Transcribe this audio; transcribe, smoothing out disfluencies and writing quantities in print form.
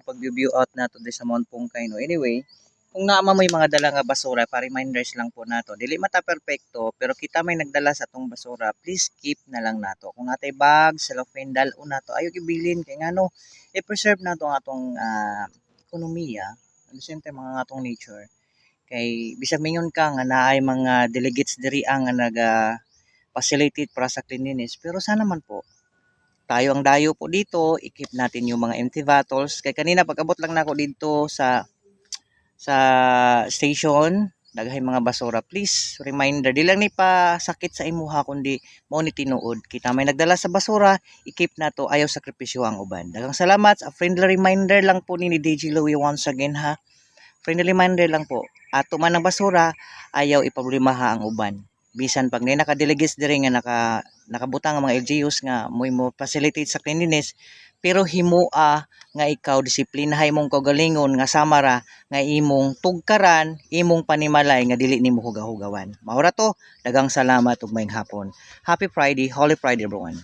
pag-view out nato di sa Mount Pungkay no. Anyway, kung naama mo yung mga dala nga basura, pa reminders lang po nato. Dili mata perpekto, pero kita may nagdala sa atong basura, please keep na lang nato. Kung natay bag, cellophane dalo nato, ayo gibilin kay ngano i-preserve nato ang atong ekonomiya, at the same time mga atong nature. Kay bisag mingon ka nga naay mga delegates diri ang nga naga facilitate para sa cleanliness, pero sana man po tayo ang dayo po dito, i-keep natin yung mga empty bottles. Kay kanina pag-abot lang nako dito sa station, daghay mga basura. Please, reminder, di lang ni pa sakit sa imuha kundi mao ni tinuod. Kita may nagdala sa basura, i-keep nato, ayaw sakripisyo ang uban. Daghang salamat. A friendly reminder lang po ni DJ Louie once again ha. Friendly reminder lang po. Ato man ang basura, ayaw iproblemaha ang uban. Bisan pag may naka-delegates diri nga nakabutang ang mga LGUs nga mo facilitate sa cleanliness, pero himua nga ikaw disiplinahay mong kaugalingon nga samara nga imong tugkaran, imong panimalay nga dili nimo hugaw-hugawan. Maura to, daghang salamat ug maayong hapon. Happy Friday, Holy Friday everyone.